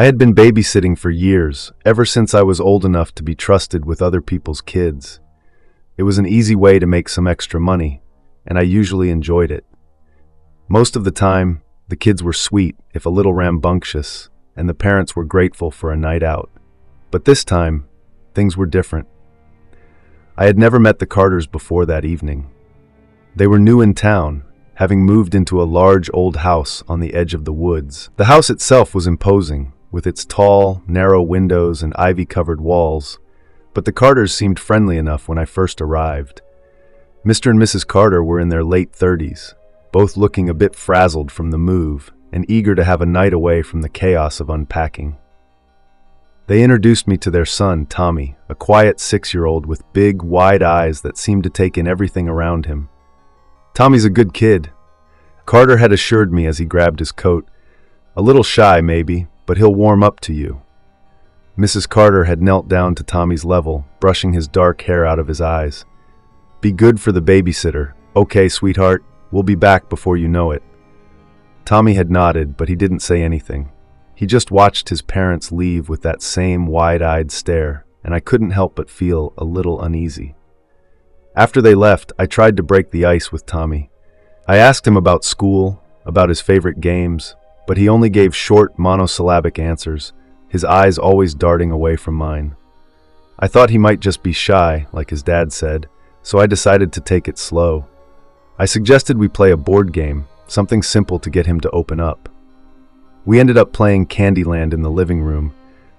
I had been babysitting for years, ever since I was old enough to be trusted with other people's kids. It was an easy way to make some extra money, and I usually enjoyed it. Most of the time, the kids were sweet, if a little rambunctious, and the parents were grateful for a night out. But this time, things were different. I had never met the Carters before that evening. They were new in town, having moved into a large old house on the edge of the woods. The house itself was imposing, with its tall, narrow windows and ivy-covered walls, but the Carters seemed friendly enough when I first arrived. Mr. and Mrs. Carter were in their late 30s, both looking a bit frazzled from the move and eager to have a night away from the chaos of unpacking. They introduced me to their son, Tommy, a quiet 6-year-old with big, wide eyes that seemed to take in everything around him. "Tommy's a good kid," Carter had assured me as he grabbed his coat. "A little shy, maybe, but he'll warm up to you." Mrs. Carter had knelt down to Tommy's level, brushing his dark hair out of his eyes. "Be good for the babysitter. Okay, sweetheart, we'll be back before you know it." Tommy had nodded, but he didn't say anything. He just watched his parents leave with that same wide-eyed stare, and I couldn't help but feel a little uneasy. After they left, I tried to break the ice with Tommy. I asked him about school, about his favorite games, but he only gave short, monosyllabic answers, his eyes always darting away from mine. I thought he might just be shy, like his dad said, so I decided to take it slow. I suggested we play a board game, something simple to get him to open up. We ended up playing Candyland in the living room,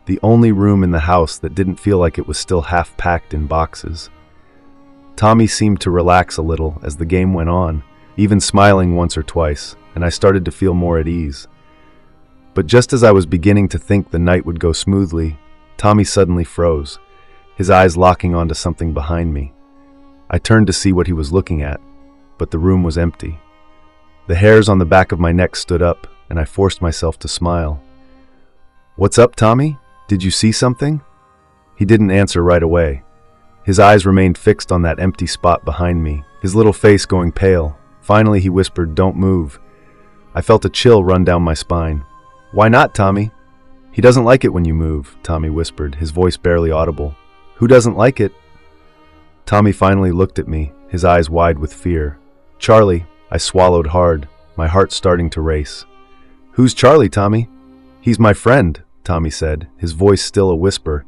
the only room in the house that didn't feel like it was still half packed in boxes. Tommy seemed to relax a little as the game went on, even smiling once or twice, and I started to feel more at ease. But just as I was beginning to think the night would go smoothly, Tommy suddenly froze, his eyes locking onto something behind me. I turned to see what he was looking at, but the room was empty. The hairs on the back of my neck stood up, and I forced myself to smile. "What's up, Tommy? Did you see something?" He didn't answer right away. His eyes remained fixed on that empty spot behind me, his little face going pale. Finally, he whispered, "Don't move." I felt a chill run down my spine. "Why not, Tommy?" "He doesn't like it when you move," Tommy whispered, his voice barely audible. "Who doesn't like it?" Tommy finally looked at me, his eyes wide with fear. "Charlie," I swallowed hard, my heart starting to race. "Who's Charlie, Tommy?" "He's my friend," Tommy said, his voice still a whisper.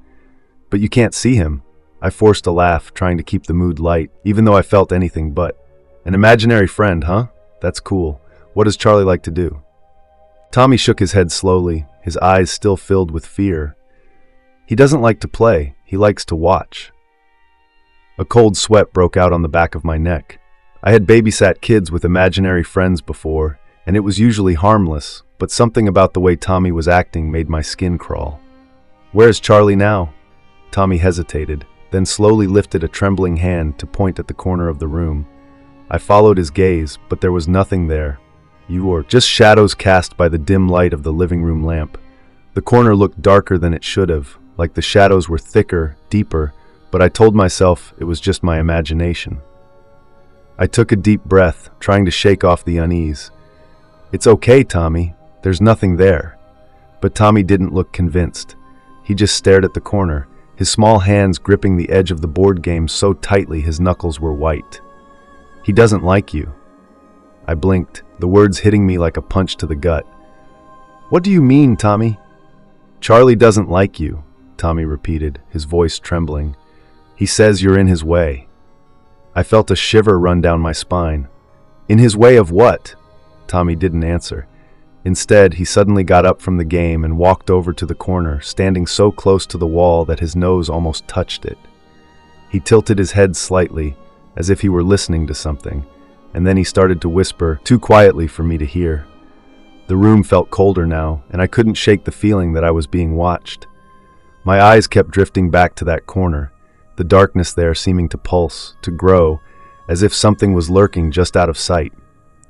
"But you can't see him." I forced a laugh, trying to keep the mood light, even though I felt anything but. "An imaginary friend, huh? That's cool. What does Charlie like to do?" Tommy shook his head slowly, his eyes still filled with fear. "He doesn't like to play, he likes to watch." A cold sweat broke out on the back of my neck. I had babysat kids with imaginary friends before, and it was usually harmless, but something about the way Tommy was acting made my skin crawl. "Where's Charlie now?" Tommy hesitated, then slowly lifted a trembling hand to point at the corner of the room. I followed his gaze, but there was nothing there. You were just shadows cast by the dim light of the living room lamp. The corner looked darker than it should have, like the shadows were thicker, deeper, but I told myself it was just my imagination. I took a deep breath, trying to shake off the unease. "It's okay, Tommy. There's nothing there." But Tommy didn't look convinced. He just stared at the corner, his small hands gripping the edge of the board game so tightly his knuckles were white. "He doesn't like you." I blinked, the words hitting me like a punch to the gut. "What do you mean, Tommy?" "Charlie doesn't like you," Tommy repeated, his voice trembling. "He says you're in his way." I felt a shiver run down my spine. "In his way of what?" Tommy didn't answer. Instead, he suddenly got up from the game and walked over to the corner, standing so close to the wall that his nose almost touched it. He tilted his head slightly, as if he were listening to something, and then he started to whisper, too quietly for me to hear. The room felt colder now, and I couldn't shake the feeling that I was being watched. My eyes kept drifting back to that corner, the darkness there seeming to pulse, to grow, as if something was lurking just out of sight.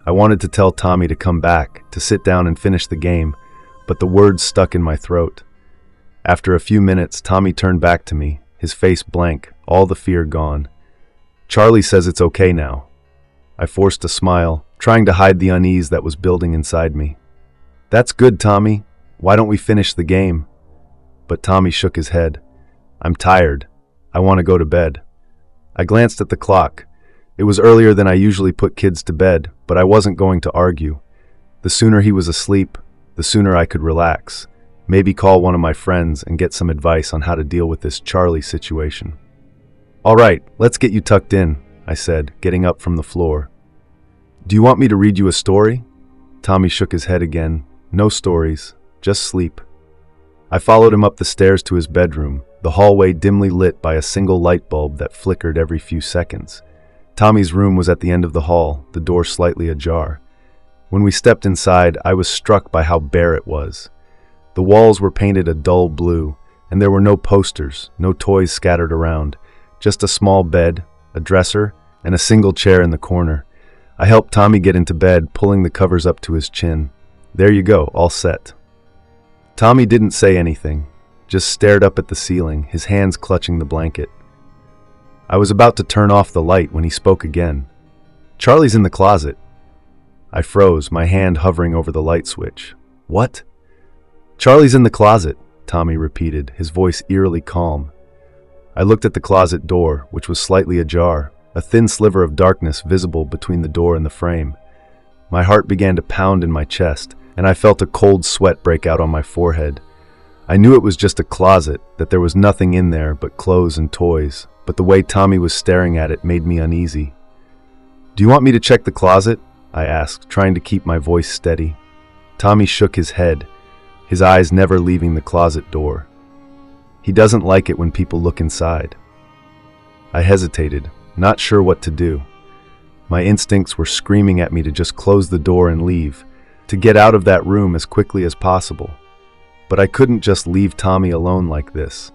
I wanted to tell Tommy to come back, to sit down and finish the game, but the words stuck in my throat. After a few minutes, Tommy turned back to me, his face blank, all the fear gone. "Charlie says it's okay now." I forced a smile, trying to hide the unease that was building inside me. "That's good, Tommy. Why don't we finish the game? But Tommy shook his head. I'm tired. I want to go to bed. I glanced at the clock. It was earlier than I usually put kids to bed, but I wasn't going to argue. The sooner he was asleep, the sooner I could relax. Maybe call one of my friends and get some advice on how to deal with this Charlie situation. All right, let's get you tucked in, I said, getting up from the floor. Do you want me to read you a story? Tommy shook his head again. No stories, just sleep. I followed him up the stairs to his bedroom, the hallway dimly lit by a single light bulb that flickered every few seconds. Tommy's room was at the end of the hall, the door slightly ajar. When we stepped inside, I was struck by how bare it was. The walls were painted a dull blue, and there were no posters, no toys scattered around, just a small bed, a dresser, and a single chair in the corner. I helped Tommy get into bed, pulling the covers up to his chin. There you go, all set. Tommy didn't say anything, just stared up at the ceiling, his hands clutching the blanket. I was about to turn off the light when he spoke again. Charlie's in the closet. I froze, my hand hovering over the light switch. What? Charlie's in the closet, Tommy repeated, his voice eerily calm. I looked at the closet door, which was slightly ajar, a thin sliver of darkness visible between the door and the frame. My heart began to pound in my chest, and I felt a cold sweat break out on my forehead. I knew it was just a closet, that there was nothing in there but clothes and toys, but the way Tommy was staring at it made me uneasy. Do you want me to check the closet? I asked, trying to keep my voice steady. Tommy shook his head, his eyes never leaving the closet door. He doesn't like it when people look inside. I hesitated, not sure what to do. My instincts were screaming at me to just close the door and leave, to get out of that room as quickly as possible. But I couldn't just leave Tommy alone like this,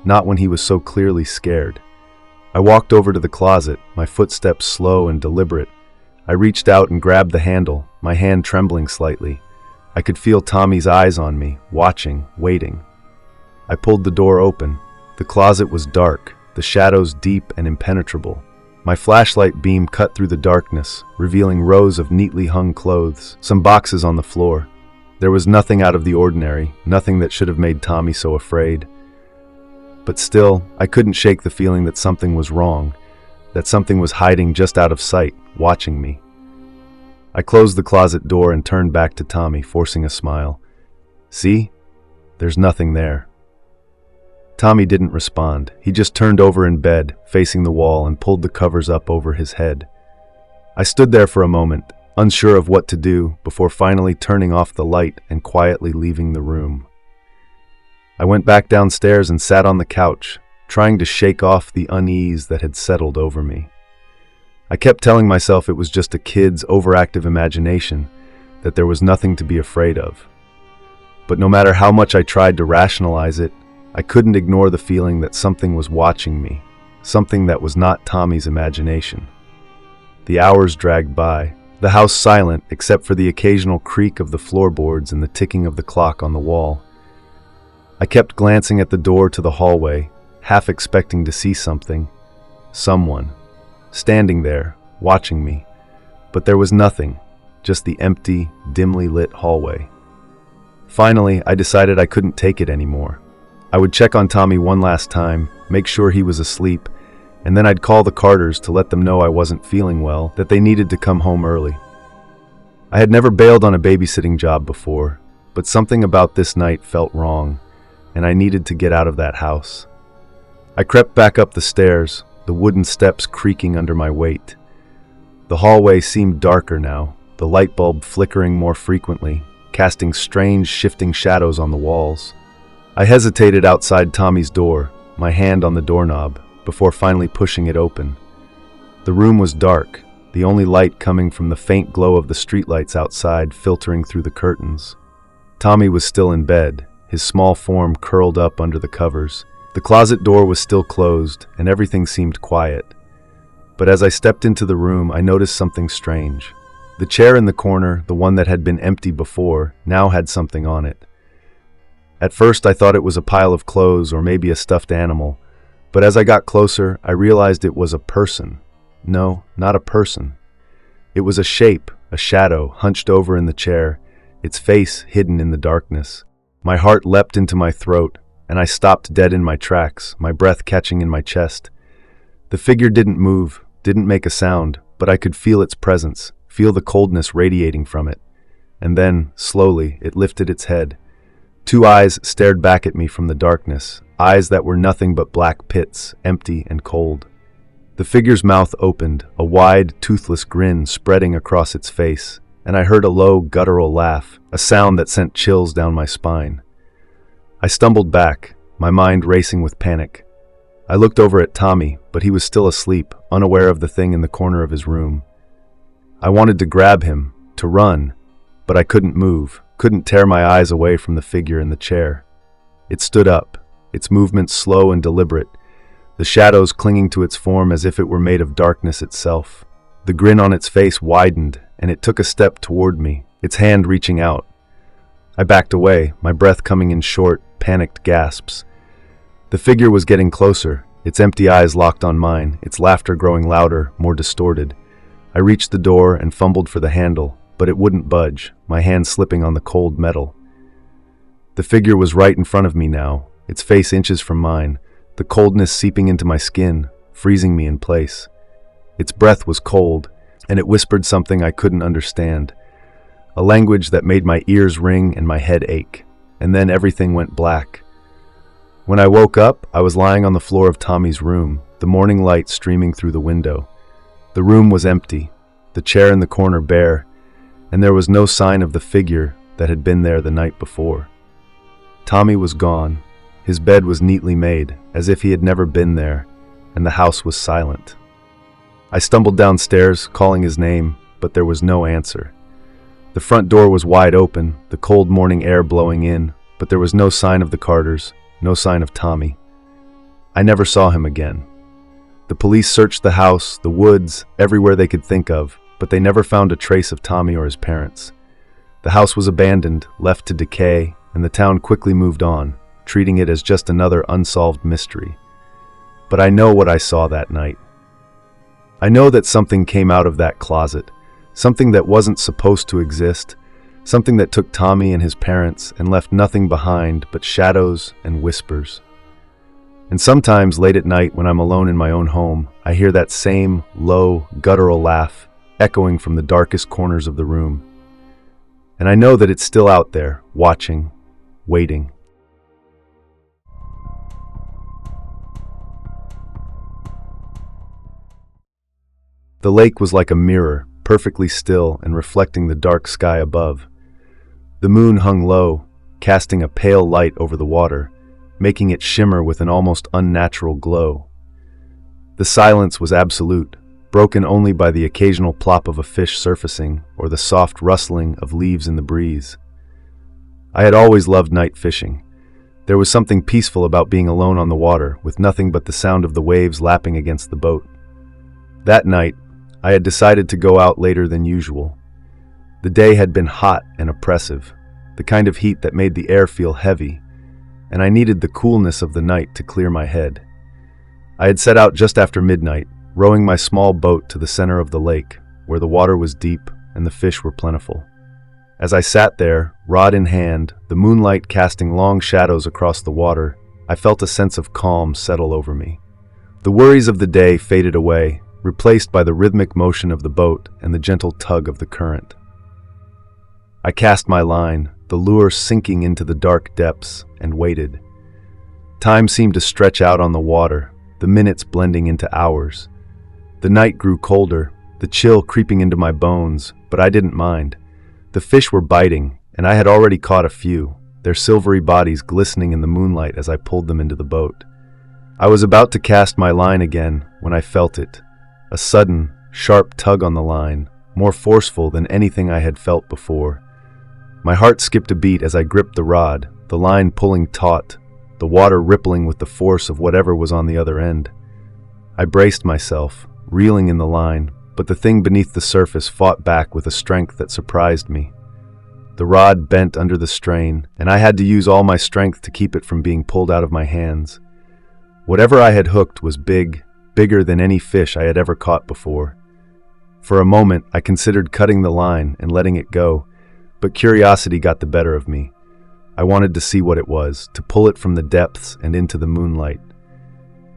not when he was so clearly scared. I walked over to the closet, my footsteps slow and deliberate. I reached out and grabbed the handle, my hand trembling slightly. I could feel Tommy's eyes on me, watching, waiting. I pulled the door open. The closet was dark, the shadows deep and impenetrable. My flashlight beam cut through the darkness, revealing rows of neatly hung clothes, some boxes on the floor. There was nothing out of the ordinary, nothing that should have made Tommy so afraid. But still, I couldn't shake the feeling that something was wrong, that something was hiding just out of sight, watching me. I closed the closet door and turned back to Tommy, forcing a smile. See? There's nothing there. Tommy didn't respond. He just turned over in bed, facing the wall, and pulled the covers up over his head. I stood there for a moment, unsure of what to do, before finally turning off the light and quietly leaving the room. I went back downstairs and sat on the couch, trying to shake off the unease that had settled over me. I kept telling myself it was just a kid's overactive imagination, that there was nothing to be afraid of. But no matter how much I tried to rationalize it, I couldn't ignore the feeling that something was watching me, something that was not Tommy's imagination. The hours dragged by, the house silent except for the occasional creak of the floorboards and the ticking of the clock on the wall. I kept glancing at the door to the hallway, half expecting to see something, someone, standing there, watching me. But there was nothing, just the empty, dimly lit hallway. Finally, I decided I couldn't take it anymore. I would check on Tommy one last time, make sure he was asleep, and then I'd call the Carters to let them know I wasn't feeling well, that they needed to come home early. I had never bailed on a babysitting job before, but something about this night felt wrong, and I needed to get out of that house. I crept back up the stairs, the wooden steps creaking under my weight. The hallway seemed darker now, the light bulb flickering more frequently, casting strange, shifting shadows on the walls. I hesitated outside Tommy's door, my hand on the doorknob, before finally pushing it open. The room was dark, the only light coming from the faint glow of the streetlights outside filtering through the curtains. Tommy was still in bed, his small form curled up under the covers. The closet door was still closed, and everything seemed quiet. But as I stepped into the room, I noticed something strange. The chair in the corner, the one that had been empty before, now had something on it. At first I thought it was a pile of clothes or maybe a stuffed animal, but as I got closer, I realized it was a person. No, not a person. It was a shape, a shadow, hunched over in the chair, its face hidden in the darkness. My heart leapt into my throat, and I stopped dead in my tracks, my breath catching in my chest. The figure didn't move, didn't make a sound, but I could feel its presence, feel the coldness radiating from it. And then, slowly, it lifted its head. Two eyes stared back at me from the darkness, eyes that were nothing but black pits, empty and cold. The figure's mouth opened, a wide, toothless grin spreading across its face, and I heard a low, guttural laugh, a sound that sent chills down my spine. I stumbled back, my mind racing with panic. I looked over at Tommy, but he was still asleep, unaware of the thing in the corner of his room. I wanted to grab him, to run, but I couldn't move, couldn't tear my eyes away from the figure in the chair. It stood up, its movements slow and deliberate, the shadows clinging to its form as if it were made of darkness itself. The grin on its face widened, and it took a step toward me, its hand reaching out. I backed away, my breath coming in short, panicked gasps. The figure was getting closer, its empty eyes locked on mine, its laughter growing louder, more distorted. I reached the door and fumbled for the handle, but it wouldn't budge, my hand slipping on the cold metal. The figure was right in front of me now, its face inches from mine, the coldness seeping into my skin, freezing me in place. Its breath was cold, and it whispered something I couldn't understand, a language that made my ears ring and my head ache, and then everything went black. When I woke up, I was lying on the floor of Tommy's room, the morning light streaming through the window. The room was empty, the chair in the corner bare, and there was no sign of the figure that had been there the night before. Tommy was gone. His bed was neatly made, as if he had never been there, and the house was silent. I stumbled downstairs, calling his name, but there was no answer. The front door was wide open, the cold morning air blowing in, but there was no sign of the Carters, no sign of Tommy. I never saw him again. The police searched the house, the woods, everywhere they could think of, but they never found a trace of Tommy or his parents. The house was abandoned, left to decay, and the town quickly moved on, treating it as just another unsolved mystery. But I know what I saw that night. I know that something came out of that closet, something that wasn't supposed to exist, something that took Tommy and his parents and left nothing behind but shadows and whispers. And sometimes late at night when I'm alone in my own home, I hear that same low, guttural laugh echoing from the darkest corners of the room. And I know that it's still out there, watching, waiting. The lake was like a mirror, perfectly still and reflecting the dark sky above. The moon hung low, casting a pale light over the water, making it shimmer with an almost unnatural glow. The silence was absolute, broken only by the occasional plop of a fish surfacing or the soft rustling of leaves in the breeze. I had always loved night fishing. There was something peaceful about being alone on the water, with nothing but the sound of the waves lapping against the boat. That night, I had decided to go out later than usual. The day had been hot and oppressive, the kind of heat that made the air feel heavy, and I needed the coolness of the night to clear my head. I had set out just after midnight, rowing my small boat to the center of the lake, where the water was deep and the fish were plentiful. As I sat there, rod in hand, the moonlight casting long shadows across the water, I felt a sense of calm settle over me. The worries of the day faded away, replaced by the rhythmic motion of the boat and the gentle tug of the current. I cast my line, the lure sinking into the dark depths, and waited. Time seemed to stretch out on the water, the minutes blending into hours. The night grew colder, the chill creeping into my bones, but I didn't mind. The fish were biting, and I had already caught a few, their silvery bodies glistening in the moonlight as I pulled them into the boat. I was about to cast my line again when I felt it. A sudden, sharp tug on the line, more forceful than anything I had felt before. My heart skipped a beat as I gripped the rod, the line pulling taut, the water rippling with the force of whatever was on the other end. I braced myself, reeling in the line, but the thing beneath the surface fought back with a strength that surprised me. The rod bent under the strain, and I had to use all my strength to keep it from being pulled out of my hands. Whatever I had hooked was big, bigger than any fish I had ever caught before. For a moment, I considered cutting the line and letting it go, but curiosity got the better of me. I wanted to see what it was, to pull it from the depths and into the moonlight.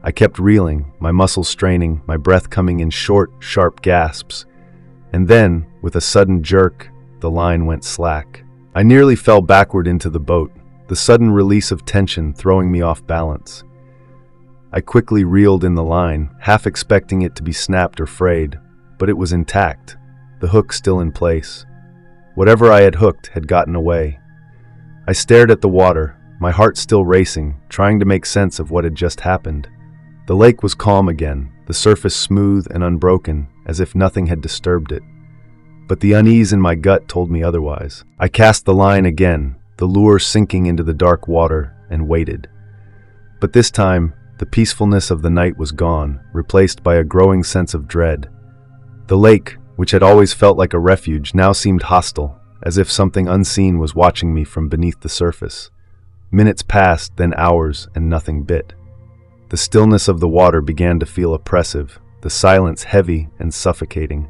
I kept reeling, my muscles straining, my breath coming in short, sharp gasps. And then, with a sudden jerk, the line went slack. I nearly fell backward into the boat, the sudden release of tension throwing me off balance. I quickly reeled in the line, half expecting it to be snapped or frayed, but it was intact, the hook still in place. Whatever I had hooked had gotten away. I stared at the water, my heart still racing, trying to make sense of what had just happened. The lake was calm again, the surface smooth and unbroken, as if nothing had disturbed it. But the unease in my gut told me otherwise. I cast the line again, the lure sinking into the dark water, and waited. But this time, the peacefulness of the night was gone, replaced by a growing sense of dread. The lake, which had always felt like a refuge, now seemed hostile, as if something unseen was watching me from beneath the surface. Minutes passed, then hours, and nothing bit. The stillness of the water began to feel oppressive, the silence heavy and suffocating.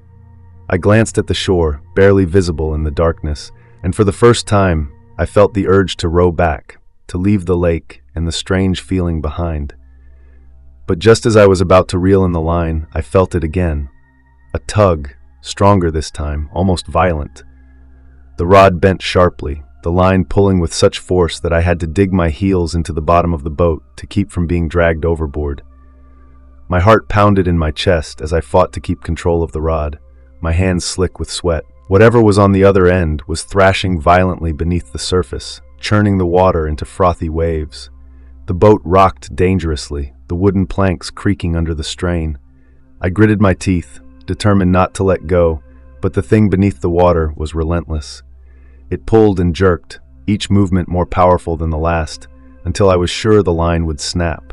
I glanced at the shore, barely visible in the darkness, and for the first time, I felt the urge to row back, to leave the lake and the strange feeling behind. But just as I was about to reel in the line, I felt it again. A tug, stronger this time, almost violent. The rod bent sharply, the line pulling with such force that I had to dig my heels into the bottom of the boat to keep from being dragged overboard. My heart pounded in my chest as I fought to keep control of the rod, my hands slick with sweat. Whatever was on the other end was thrashing violently beneath the surface, churning the water into frothy waves. The boat rocked dangerously, the wooden planks creaking under the strain. I gritted my teeth, determined not to let go, but the thing beneath the water was relentless. It pulled and jerked, each movement more powerful than the last, until I was sure the line would snap.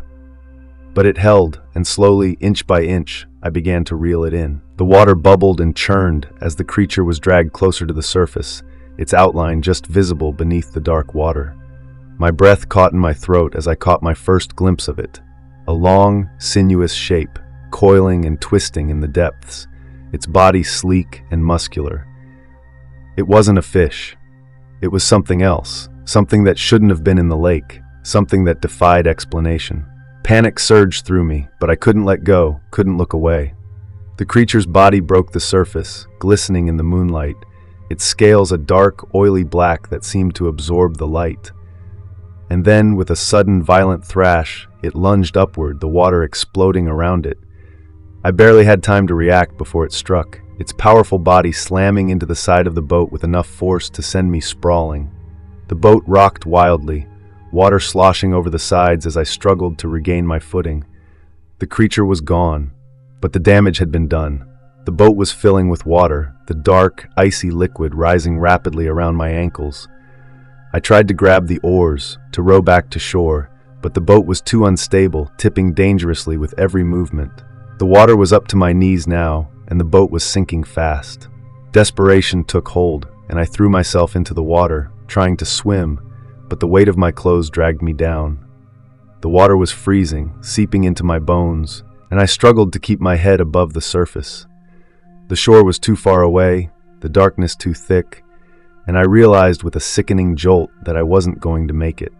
But it held, and slowly, inch by inch, I began to reel it in. The water bubbled and churned as the creature was dragged closer to the surface, its outline just visible beneath the dark water. My breath caught in my throat as I caught my first glimpse of it. A long, sinuous shape, coiling and twisting in the depths, its body sleek and muscular. It wasn't a fish. It was something else, something that shouldn't have been in the lake, something that defied explanation. Panic surged through me, but I couldn't let go, couldn't look away. The creature's body broke the surface, glistening in the moonlight, its scales a dark, oily black that seemed to absorb the light. And then, with a sudden, violent thrash, it lunged upward, the water exploding around it. I barely had time to react before it struck, its powerful body slamming into the side of the boat with enough force to send me sprawling. The boat rocked wildly, water sloshing over the sides as I struggled to regain my footing. The creature was gone, but the damage had been done. The boat was filling with water, the dark, icy liquid rising rapidly around my ankles. I tried to grab the oars, to row back to shore, but the boat was too unstable, tipping dangerously with every movement. The water was up to my knees now, and the boat was sinking fast. Desperation took hold, and I threw myself into the water, trying to swim, but the weight of my clothes dragged me down. The water was freezing, seeping into my bones, and I struggled to keep my head above the surface. The shore was too far away, the darkness too thick, and I realized with a sickening jolt that I wasn't going to make it.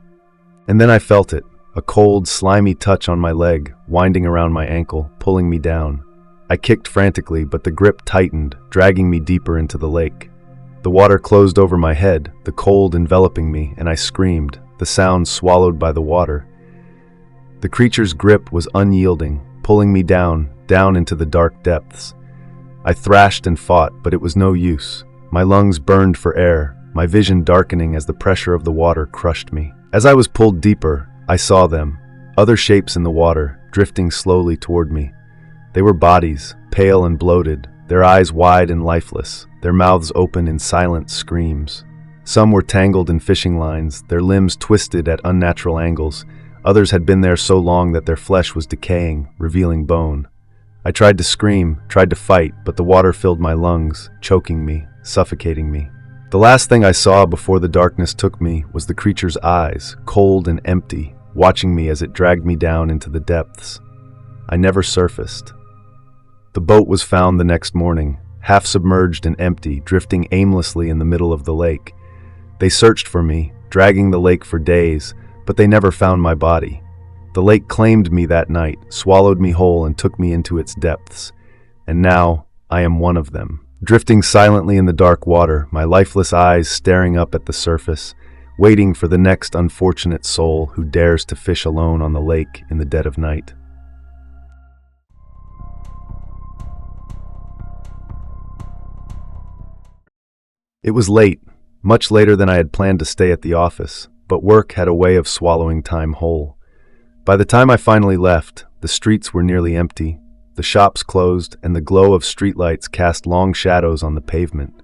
And then I felt it, a cold, slimy touch on my leg, winding around my ankle, pulling me down. I kicked frantically, but the grip tightened, dragging me deeper into the lake. The water closed over my head, the cold enveloping me, and I screamed, the sound swallowed by the water. The creature's grip was unyielding, pulling me down into the dark depths. I thrashed and fought, but it was no use. My lungs burned for air, my vision darkening as the pressure of the water crushed me. As I was pulled deeper, I saw them, other shapes in the water, drifting slowly toward me. They were bodies, pale and bloated, their eyes wide and lifeless, their mouths open in silent screams. Some were tangled in fishing lines, their limbs twisted at unnatural angles. Others had been there so long that their flesh was decaying, revealing bone. I tried to scream, tried to fight, but the water filled my lungs, choking me, suffocating me. The last thing I saw before the darkness took me was the creature's eyes, cold and empty, watching me as it dragged me down into the depths. I never surfaced. The boat was found the next morning, half submerged and empty, drifting aimlessly in the middle of the lake. They searched for me, dragging the lake for days, but they never found my body. The lake claimed me that night, swallowed me whole, and took me into its depths. And now, I am one of them. Drifting silently in the dark water, my lifeless eyes staring up at the surface, waiting for the next unfortunate soul who dares to fish alone on the lake in the dead of night. It was late, much later than I had planned to stay at the office, but work had a way of swallowing time whole. By the time I finally left, the streets were nearly empty, the shops closed, and the glow of streetlights cast long shadows on the pavement.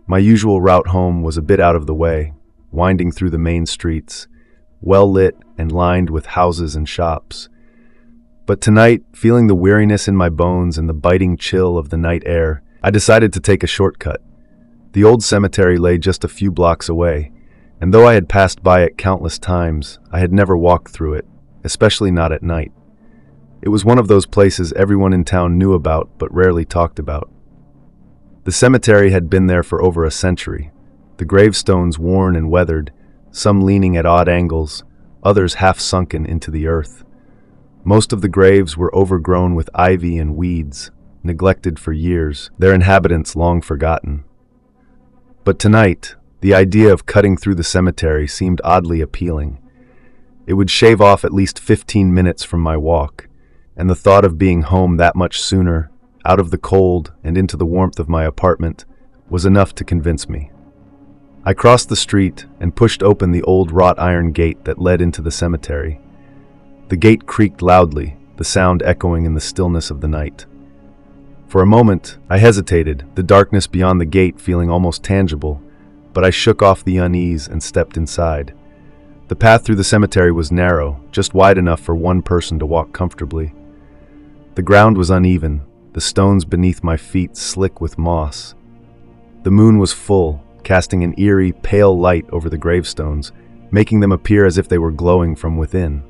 My usual route home was a bit out of the way, winding through the main streets, well lit and lined with houses and shops. But tonight, feeling the weariness in my bones and the biting chill of the night air, I decided to take a shortcut. The old cemetery lay just a few blocks away, and though I had passed by it countless times, I had never walked through it, especially not at night. It was one of those places everyone in town knew about but rarely talked about. The cemetery had been there for over a century, the gravestones worn and weathered, some leaning at odd angles, others half sunken into the earth. Most of the graves were overgrown with ivy and weeds, neglected for years, their inhabitants long forgotten. But tonight, the idea of cutting through the cemetery seemed oddly appealing. It would shave off at least 15 minutes from my walk, and the thought of being home that much sooner, out of the cold and into the warmth of my apartment, was enough to convince me. I crossed the street and pushed open the old wrought iron gate that led into the cemetery. The gate creaked loudly, the sound echoing in the stillness of the night. For a moment, I hesitated, the darkness beyond the gate feeling almost tangible, but I shook off the unease and stepped inside. The path through the cemetery was narrow, just wide enough for one person to walk comfortably. The ground was uneven, the stones beneath my feet slick with moss. The moon was full, casting an eerie, pale light over the gravestones, making them appear as if they were glowing from within.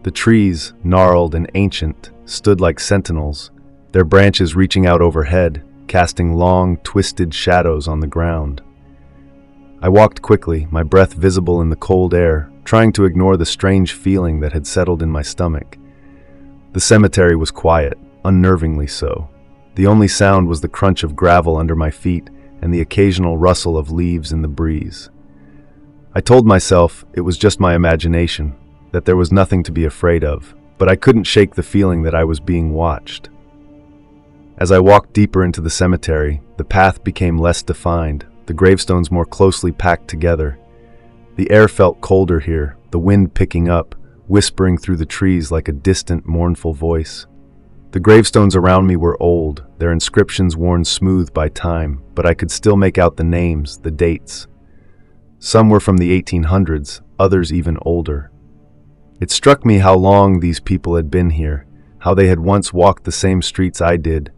The trees, gnarled and ancient, stood like sentinels, their branches reaching out overhead, casting long, twisted shadows on the ground. I walked quickly, my breath visible in the cold air, trying to ignore the strange feeling that had settled in my stomach. The cemetery was quiet, unnervingly so. The only sound was the crunch of gravel under my feet and the occasional rustle of leaves in the breeze. I told myself it was just my imagination, that there was nothing to be afraid of, but I couldn't shake the feeling that I was being watched. As I walked deeper into the cemetery, the path became less defined, the gravestones more closely packed together. The air felt colder here, the wind picking up, whispering through the trees like a distant, mournful voice. The gravestones around me were old, their inscriptions worn smooth by time, but I could still make out the names, the dates. Some were from the 1800s, others even older. It struck me how long these people had been here, how they had once walked the same streets I did,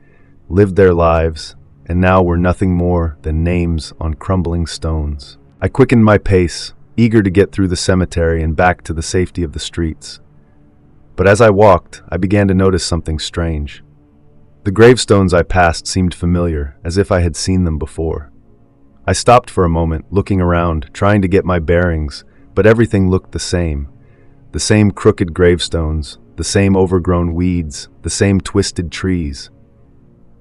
lived their lives, and now were nothing more than names on crumbling stones. I quickened my pace, eager to get through the cemetery and back to the safety of the streets. But as I walked, I began to notice something strange. The gravestones I passed seemed familiar, as if I had seen them before. I stopped for a moment, looking around, trying to get my bearings, but everything looked the same. The same crooked gravestones, the same overgrown weeds, the same twisted trees.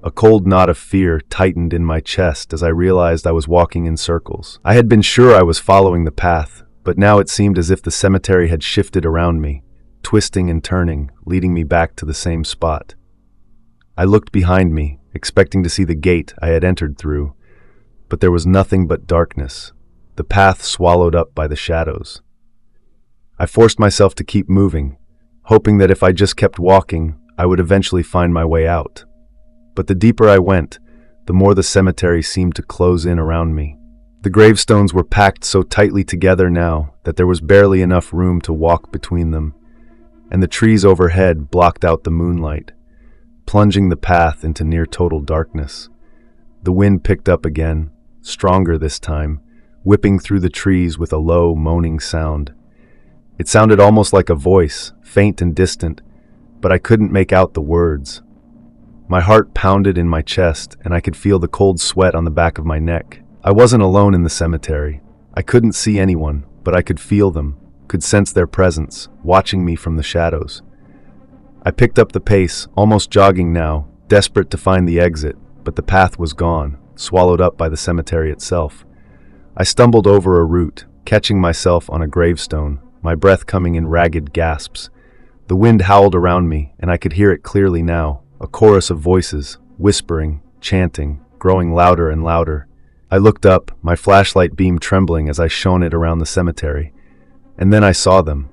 A cold knot of fear tightened in my chest as I realized I was walking in circles. I had been sure I was following the path, but now it seemed as if the cemetery had shifted around me, twisting and turning, leading me back to the same spot. I looked behind me, expecting to see the gate I had entered through, but there was nothing but darkness, the path swallowed up by the shadows. I forced myself to keep moving, hoping that if I just kept walking, I would eventually find my way out. But the deeper I went, the more the cemetery seemed to close in around me. The gravestones were packed so tightly together now that there was barely enough room to walk between them, and the trees overhead blocked out the moonlight, plunging the path into near total darkness. The wind picked up again, stronger this time, whipping through the trees with a low, moaning sound. It sounded almost like a voice, faint and distant, but I couldn't make out the words. My heart pounded in my chest, and I could feel the cold sweat on the back of my neck. I wasn't alone in the cemetery. I couldn't see anyone, but I could feel them, could sense their presence, watching me from the shadows. I picked up the pace, almost jogging now, desperate to find the exit, but the path was gone, swallowed up by the cemetery itself. I stumbled over a root, catching myself on a gravestone, my breath coming in ragged gasps. The wind howled around me, and I could hear it clearly now, a chorus of voices, whispering, chanting, growing louder and louder. I looked up, my flashlight beam trembling as I shone it around the cemetery. And then I saw them.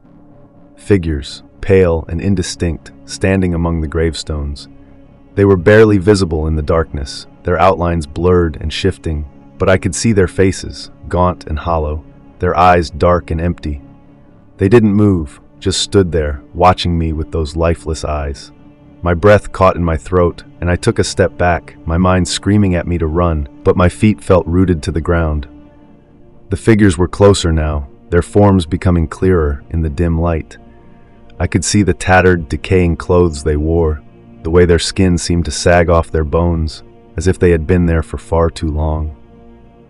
Figures, pale and indistinct, standing among the gravestones. They were barely visible in the darkness, their outlines blurred and shifting, but I could see their faces, gaunt and hollow, their eyes dark and empty. They didn't move, just stood there, watching me with those lifeless eyes. My breath caught in my throat, and I took a step back, my mind screaming at me to run, but my feet felt rooted to the ground. The figures were closer now, their forms becoming clearer in the dim light. I could see the tattered, decaying clothes they wore, the way their skin seemed to sag off their bones, as if they had been there for far too long.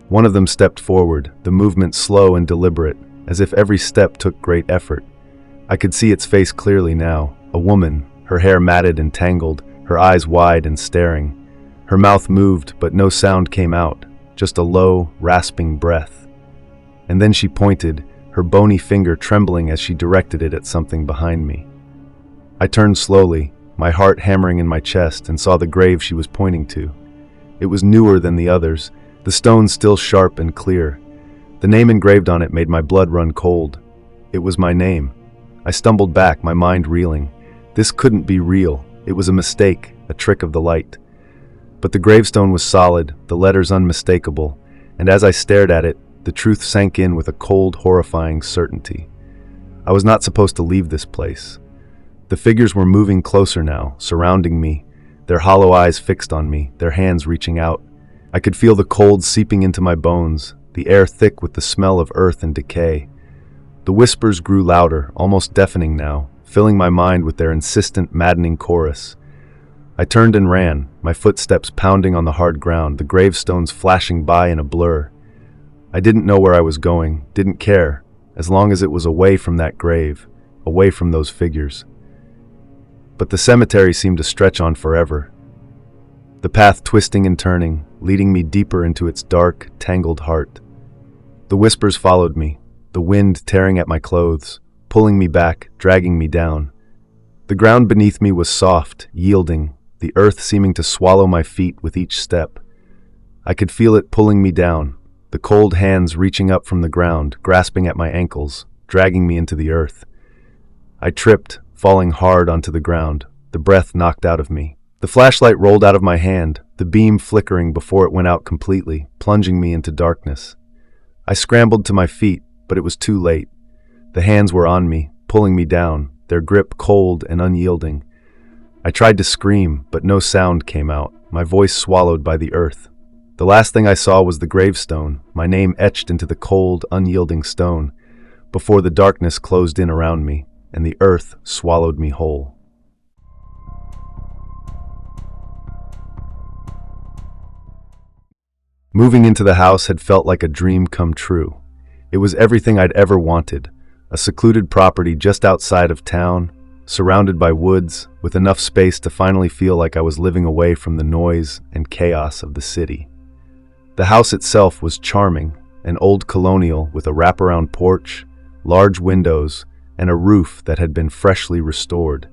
One of them stepped forward, the movement slow and deliberate, as if every step took great effort. I could see its face clearly now, a woman, her hair matted and tangled, her eyes wide and staring. Her mouth moved, but no sound came out, just a low, rasping breath. And then she pointed, her bony finger trembling as she directed it at something behind me. I turned slowly, my heart hammering in my chest, and saw the grave she was pointing to. It was newer than the others, the stone still sharp and clear. The name engraved on it made my blood run cold. It was my name. I stumbled back, my mind reeling. This couldn't be real. It was a mistake, a trick of the light. But the gravestone was solid, the letters unmistakable, and as I stared at it, the truth sank in with a cold, horrifying certainty. I was not supposed to leave this place. The figures were moving closer now, surrounding me, their hollow eyes fixed on me, their hands reaching out. I could feel the cold seeping into my bones, the air thick with the smell of earth and decay. The whispers grew louder, almost deafening now, filling my mind with their insistent, maddening chorus. I turned and ran, my footsteps pounding on the hard ground, the gravestones flashing by in a blur. I didn't know where I was going, didn't care, as long as it was away from that grave, away from those figures. But the cemetery seemed to stretch on forever. The path twisting and turning, leading me deeper into its dark, tangled heart. The whispers followed me, the wind tearing at my clothes, pulling me back, dragging me down. The ground beneath me was soft, yielding, the earth seeming to swallow my feet with each step. I could feel it pulling me down, the cold hands reaching up from the ground, grasping at my ankles, dragging me into the earth. I tripped, falling hard onto the ground, the breath knocked out of me. The flashlight rolled out of my hand, the beam flickering before it went out completely, plunging me into darkness. I scrambled to my feet, but it was too late. The hands were on me, pulling me down, their grip cold and unyielding. I tried to scream, but no sound came out, my voice swallowed by the earth. The last thing I saw was the gravestone, my name etched into the cold, unyielding stone, before the darkness closed in around me, and the earth swallowed me whole. Moving into the house had felt like a dream come true. It was everything I'd ever wanted, a secluded property just outside of town, surrounded by woods, with enough space to finally feel like I was living away from the noise and chaos of the city. The house itself was charming, an old colonial with a wraparound porch, large windows, and a roof that had been freshly restored.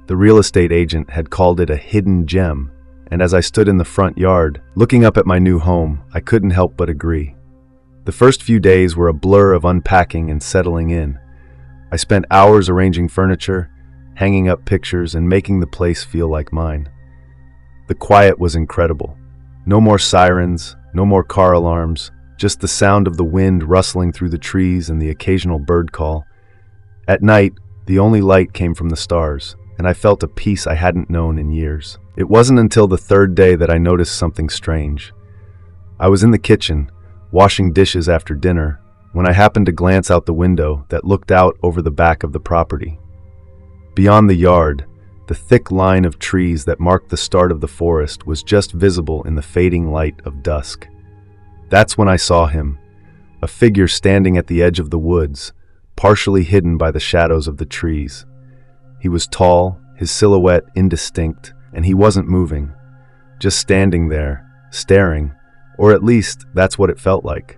The real estate agent had called it a hidden gem, and as I stood in the front yard, looking up at my new home, I couldn't help but agree. The first few days were a blur of unpacking and settling in. I spent hours arranging furniture, hanging up pictures, and making the place feel like mine. The quiet was incredible. No more sirens, no more car alarms, just the sound of the wind rustling through the trees and the occasional bird call. At night, the only light came from the stars, and I felt a peace I hadn't known in years. It wasn't until the third day that I noticed something strange. I was in the kitchen, washing dishes after dinner, when I happened to glance out the window that looked out over the back of the property. Beyond the yard, the thick line of trees that marked the start of the forest was just visible in the fading light of dusk. That's when I saw him, a figure standing at the edge of the woods, partially hidden by the shadows of the trees. He was tall, his silhouette indistinct, and he wasn't moving, just standing there, staring, or at least that's what it felt like.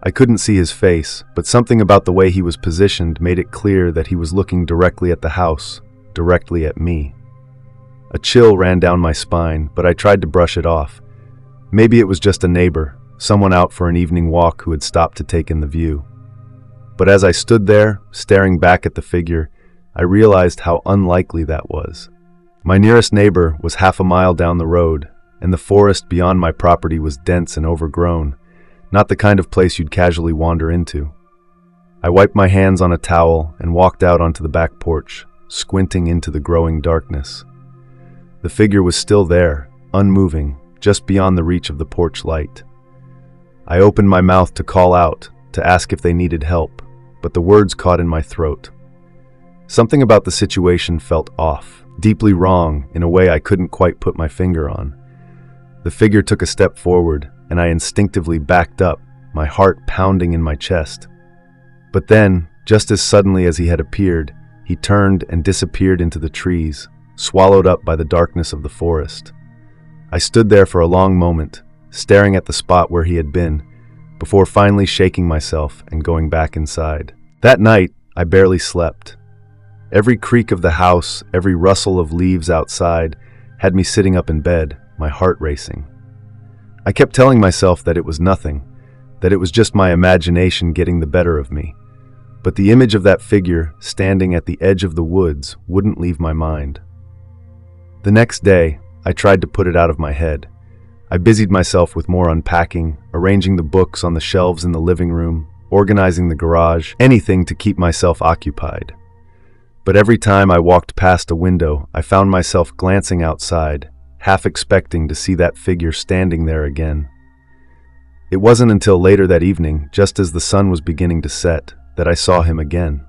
I couldn't see his face, but something about the way he was positioned made it clear that he was looking directly at the house, directly at me. A chill ran down my spine, but I tried to brush it off. Maybe it was just a neighbor, someone out for an evening walk who had stopped to take in the view. But as I stood there, staring back at the figure, I realized how unlikely that was. My nearest neighbor was half a mile down the road, and the forest beyond my property was dense and overgrown, not the kind of place you'd casually wander into. I wiped my hands on a towel and walked out onto the back porch, squinting into the growing darkness. The figure was still there, unmoving, just beyond the reach of the porch light. I opened my mouth to call out, to ask if they needed help, but the words caught in my throat. Something about the situation felt off, deeply wrong in a way I couldn't quite put my finger on. The figure took a step forward, and I instinctively backed up, my heart pounding in my chest. But then, just as suddenly as he had appeared, he turned and disappeared into the trees, swallowed up by the darkness of the forest. I stood there for a long moment, staring at the spot where he had been, before finally shaking myself and going back inside. That night, I barely slept. Every creak of the house, every rustle of leaves outside, had me sitting up in bed, my heart racing. I kept telling myself that it was nothing, that it was just my imagination getting the better of me. But the image of that figure, standing at the edge of the woods, wouldn't leave my mind. The next day, I tried to put it out of my head. I busied myself with more unpacking, arranging the books on the shelves in the living room, organizing the garage, anything to keep myself occupied. But every time I walked past a window, I found myself glancing outside, half expecting to see that figure standing there again. It wasn't until later that evening, just as the sun was beginning to set, that I saw him again.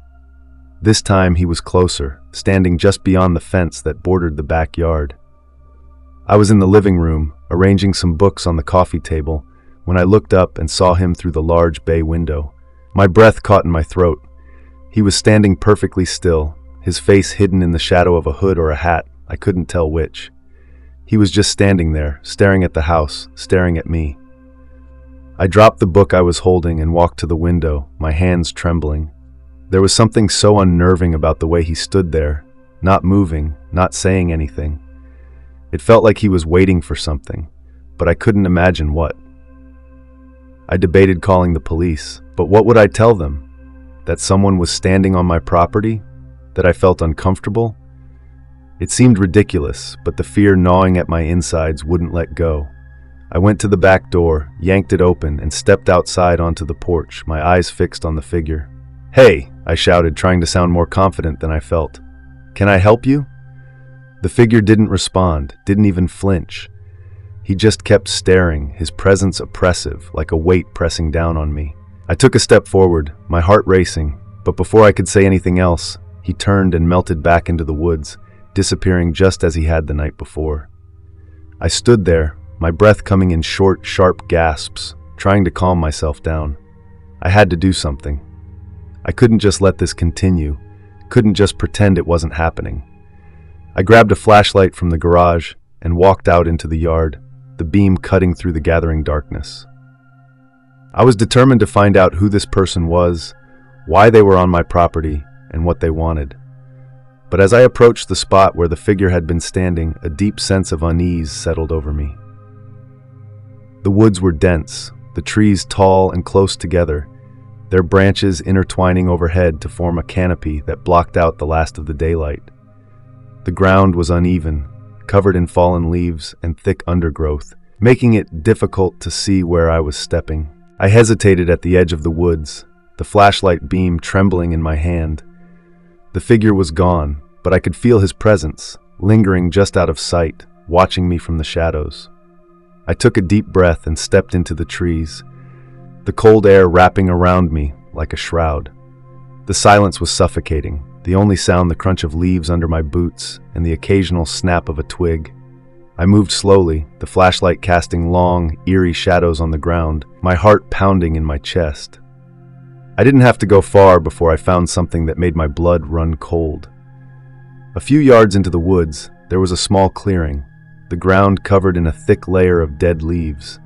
This time he was closer, standing just beyond the fence that bordered the backyard. I was in the living room, arranging some books on the coffee table, when I looked up and saw him through the large bay window. My breath caught in my throat. He was standing perfectly still, his face hidden in the shadow of a hood or a hat, I couldn't tell which. He was just standing there, staring at the house, staring at me. I dropped the book I was holding and walked to the window, my hands trembling. There was something so unnerving about the way he stood there, not moving, not saying anything. It felt like he was waiting for something, but I couldn't imagine what. I debated calling the police, but what would I tell them? That someone was standing on my property? That I felt uncomfortable? It seemed ridiculous, but the fear gnawing at my insides wouldn't let go. I went to the back door, yanked it open, and stepped outside onto the porch, my eyes fixed on the figure. "Hey!" I shouted, trying to sound more confident than I felt. "Can I help you?" The figure didn't respond, didn't even flinch. He just kept staring, his presence oppressive, like a weight pressing down on me. I took a step forward, my heart racing, but before I could say anything else, he turned and melted back into the woods, disappearing just as he had the night before. I stood there, my breath coming in short, sharp gasps, trying to calm myself down. I had to do something. I couldn't just let this continue, couldn't just pretend it wasn't happening. I grabbed a flashlight from the garage and walked out into the yard, the beam cutting through the gathering darkness. I was determined to find out who this person was, why they were on my property, and what they wanted. But as I approached the spot where the figure had been standing, a deep sense of unease settled over me. The woods were dense, the trees tall and close together, their branches intertwining overhead to form a canopy that blocked out the last of the daylight. The ground was uneven, covered in fallen leaves and thick undergrowth, making it difficult to see where I was stepping. I hesitated at the edge of the woods, the flashlight beam trembling in my hand. The figure was gone, but I could feel his presence, lingering just out of sight, watching me from the shadows. I took a deep breath and stepped into the trees, the cold air wrapping around me like a shroud. The silence was suffocating, the only sound the crunch of leaves under my boots and the occasional snap of a twig. I moved slowly, the flashlight casting long, eerie shadows on the ground, my heart pounding in my chest. I didn't have to go far before I found something that made my blood run cold. A few yards into the woods, there was a small clearing, the ground covered in a thick layer of dead leaves.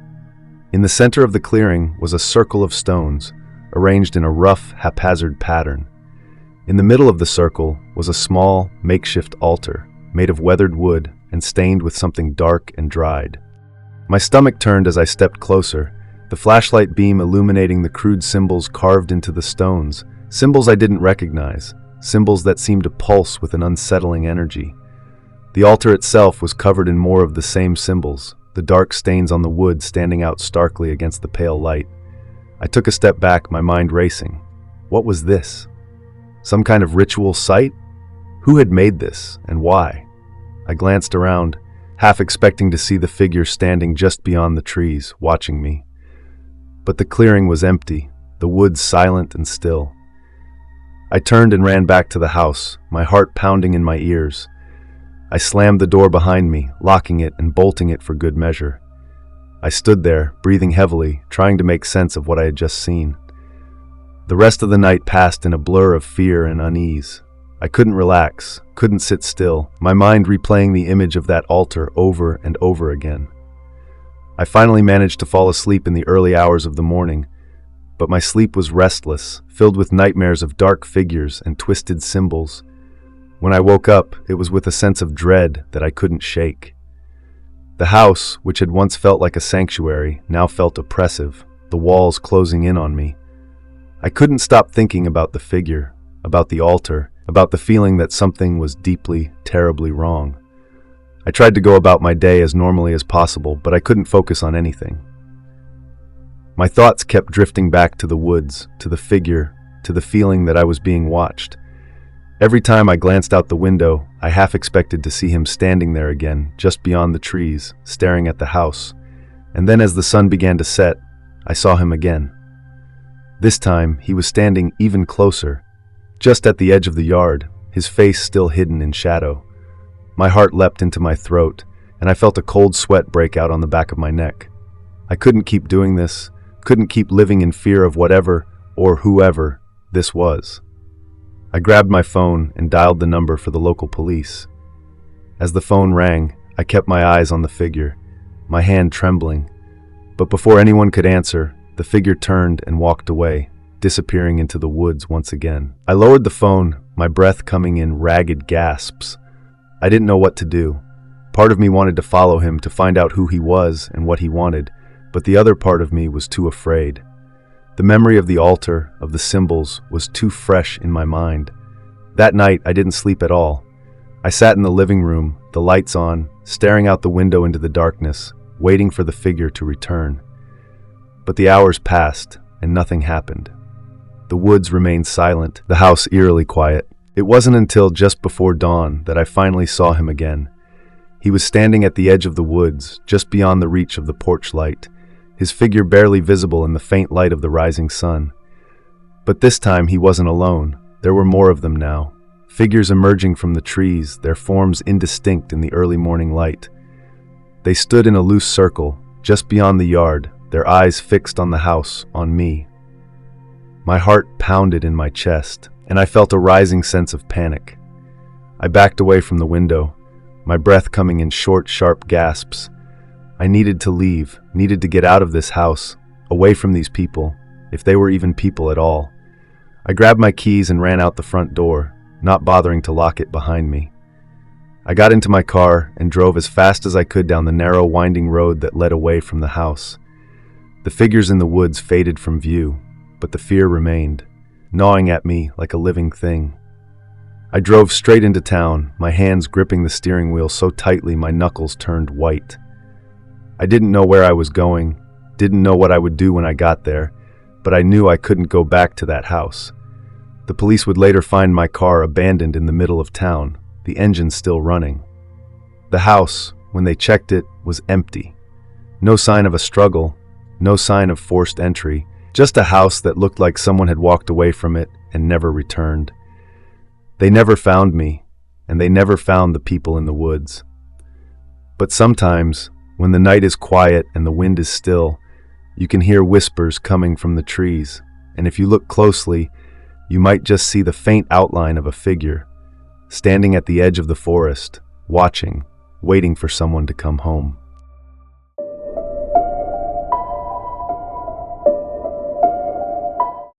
In the center of the clearing was a circle of stones, arranged in a rough, haphazard pattern. In the middle of the circle was a small, makeshift altar, made of weathered wood and stained with something dark and dried. My stomach turned as I stepped closer, the flashlight beam illuminating the crude symbols carved into the stones, symbols I didn't recognize, symbols that seemed to pulse with an unsettling energy. The altar itself was covered in more of the same symbols, the dark stains on the wood standing out starkly against the pale light. I took a step back, my mind racing. What was this? Some kind of ritual site? Who had made this, and why? I glanced around, half expecting to see the figure standing just beyond the trees, watching me. But the clearing was empty, the woods silent and still. I turned and ran back to the house, my heart pounding in my ears. I slammed the door behind me, locking it and bolting it for good measure. I stood there, breathing heavily, trying to make sense of what I had just seen. The rest of the night passed in a blur of fear and unease. I couldn't relax, couldn't sit still, my mind replaying the image of that altar over and over again. I finally managed to fall asleep in the early hours of the morning, but my sleep was restless, filled with nightmares of dark figures and twisted symbols. When I woke up, it was with a sense of dread that I couldn't shake. The house, which had once felt like a sanctuary, now felt oppressive, the walls closing in on me. I couldn't stop thinking about the figure, about the altar, about the feeling that something was deeply, terribly wrong. I tried to go about my day as normally as possible, but I couldn't focus on anything. My thoughts kept drifting back to the woods, to the figure, to the feeling that I was being watched. Every time I glanced out the window, I half expected to see him standing there again, just beyond the trees, staring at the house. And then as the sun began to set, I saw him again. This time, he was standing even closer, just at the edge of the yard, his face still hidden in shadow. My heart leapt into my throat, and I felt a cold sweat break out on the back of my neck. I couldn't keep doing this, couldn't keep living in fear of whatever, or whoever, this was. I grabbed my phone and dialed the number for the local police. As the phone rang, I kept my eyes on the figure, my hand trembling. But before anyone could answer, the figure turned and walked away, disappearing into the woods once again. I lowered the phone, my breath coming in ragged gasps. I didn't know what to do. Part of me wanted to follow him to find out who he was and what he wanted, but the other part of me was too afraid. The memory of the altar, of the symbols, was too fresh in my mind. That night, I didn't sleep at all. I sat in the living room, the lights on, staring out the window into the darkness, waiting for the figure to return. But the hours passed, and nothing happened. The woods remained silent, the house eerily quiet. It wasn't until just before dawn that I finally saw him again. He was standing at the edge of the woods, just beyond the reach of the porch light, his figure barely visible in the faint light of the rising sun. But this time he wasn't alone. There were more of them now, figures emerging from the trees, their forms indistinct in the early morning light. They stood in a loose circle, just beyond the yard, their eyes fixed on the house, on me. My heart pounded in my chest, and I felt a rising sense of panic. I backed away from the window, my breath coming in short, sharp gasps. I needed to leave, needed to get out of this house, away from these people, if they were even people at all. I grabbed my keys and ran out the front door, not bothering to lock it behind me. I got into my car and drove as fast as I could down the narrow, winding road that led away from the house. The figures in the woods faded from view, but the fear remained, gnawing at me like a living thing. I drove straight into town, my hands gripping the steering wheel so tightly my knuckles turned white. I didn't know where I was going, didn't know what I would do when I got there, but I knew I couldn't go back to that house. The police would later find my car abandoned in the middle of town, the engine still running. The house, when they checked it, was empty. No sign of a struggle, no sign of forced entry, just a house that looked like someone had walked away from it and never returned. They never found me, and they never found the people in the woods. But sometimes, when the night is quiet and the wind is still, you can hear whispers coming from the trees, and if you look closely, you might just see the faint outline of a figure, standing at the edge of the forest, watching, waiting for someone to come home.